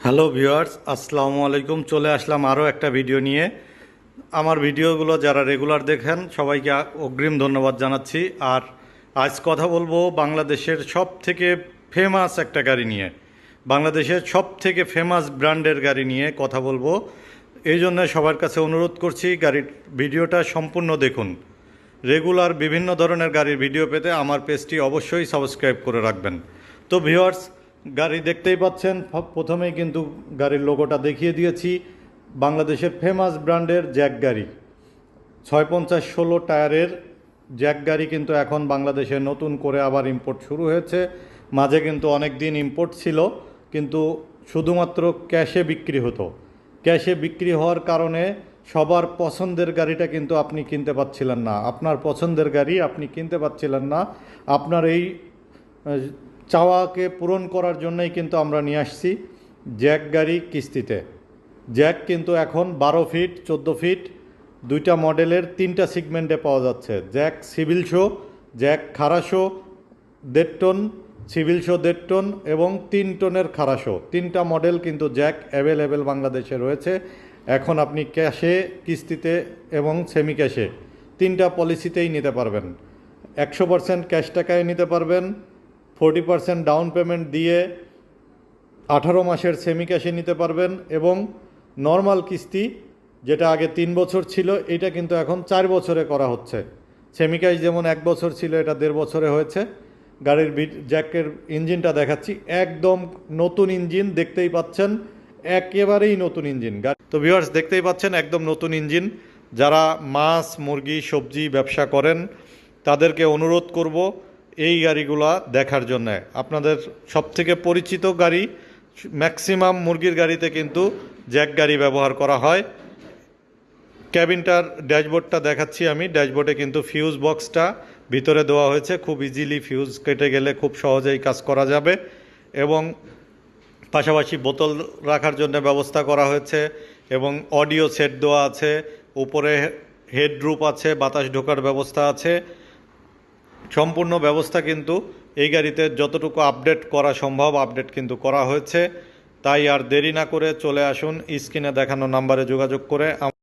Hello viewers, আসসালামু আলাইকুম। চলে আসলাম আরও একটা ভিডিও নিয়ে। আমার ভিডিওগুলো যারা রেগুলার দেখেন সবাইকে অগ্রিম ধন্যবাদ জানাচ্ছি। আর আজ কথা বলবো বাংলাদেশের সব থেকে ফেমাস একটা গাড়ি নিয়ে, বাংলাদেশের সব থেকে ফেমাস ব্র্যান্ডের গাড়ি নিয়ে কথা বলবো। এই জন্য সবার কাছে অনুরোধ করছি গাড়ির ভিডিওটা সম্পূর্ণ দেখুন। রেগুলার বিভিন্ন ধরনের গাড়ির ভিডিও পেতে আমার পেজটি অবশ্যই সাবস্ক্রাইব করে রাখবেন। তো ভিউয়ার্স, গাড়ি দেখতেই পাচ্ছেন, প্রথমেই কিন্তু গাড়ির লোগোটা দেখিয়ে দিয়েছি। বাংলাদেশের ফেমাস ব্র্যান্ডের জ্যাক গাড়ি, 650-16 টায়ারের জ্যাক গাড়ি কিন্তু এখন বাংলাদেশে নতুন করে আবার ইম্পোর্ট শুরু হয়েছে। মাঝে কিন্তু অনেক দিন ইম্পোর্ট ছিল, কিন্তু শুধুমাত্র ক্যাশে বিক্রি হতো। ক্যাশে বিক্রি হওয়ার কারণে সবার পছন্দের গাড়িটা কিন্তু আপনি কিনতে পাচ্ছিলেন না। আপনার পছন্দের গাড়ি আপনি কিনতে পাচ্ছিলেন না। আপনার এই চাওয়াকে পূরণ করার জন্যই কিন্তু আমরা নিয়ে আসছি জ্যাক গাড়ি কিস্তিতে। জ্যাক কিন্তু এখন 12 ফিট, 14 ফিট দুইটা মডেলের 3টা সেগমেন্টে পাওয়া যাচ্ছে। জ্যাক সিভিল শো, জ্যাক খারাশো 1.5 টন, সিভিল শো 1.5 টন এবং 3 টনের খারাশো, 3টা মডেল কিন্তু জ্যাক অ্যাভেলেবেল বাংলাদেশে রয়েছে। এখন আপনি ক্যাশে, কিস্তিতে এবং সেমি ক্যাশে 3টা পলিসিতেই নিতে পারবেন। 100% ক্যাশ টাকায় নিতে পারবেন, 40% ডাউন পেমেন্ট দিয়ে 18 মাসের সেমি ক্যাশে নিতে পারবেন, এবং নর্মাল কিস্তি যেটা আগে 3 বছর ছিল এটা কিন্তু এখন 4 বছরে করা হচ্ছে। সেমি ক্যাশ যেমন 1 বছর ছিল, এটা 1.5 বছরে হয়েছে। গাড়ির জ্যাকের ইঞ্জিনটা দেখাচ্ছি, একদম নতুন ইঞ্জিন, দেখতেই পাচ্ছেন একেবারেই নতুন ইঞ্জিন। তো ভিউয়ার্স, দেখতেই পাচ্ছেন একদম নতুন ইঞ্জিন। যারা মাছ, মুরগি, সবজি ব্যবসা করেন তাদেরকে অনুরোধ করব এই গাড়িগুলা দেখার জন্য। আপনাদের সবথেকে পরিচিত গাড়ি, ম্যাক্সিমাম মুরগির গাড়িতে কিন্তু জ্যাক গাড়ি ব্যবহার করা হয়। ক্যাবিনটার ড্যাশবোর্ডটা দেখাচ্ছি আমি। ড্যাশবোর্ডে কিন্তু ফিউজ বক্সটা ভিতরে দেওয়া হয়েছে, খুব ইজিলি ফিউজ কেটে গেলে খুব সহজেই কাজ করা যাবে। এবং পাশাপাশি বোতল রাখার জন্য ব্যবস্থা করা হয়েছে, এবং অডিও সেট দেওয়া আছে। উপরে হেডরুপ আছে, বাতাস ঢোকার ব্যবস্থা আছে। সম্পূর্ণ ব্যবস্থা কিন্তু এই গাড়িতে যতটুকু আপডেট করা সম্ভব আপডেট কিন্তু করা হয়েছে। তাই আর দেরি না করে চলে আসুন, স্ক্রিনে দেখানো নাম্বারে যোগাযোগ করে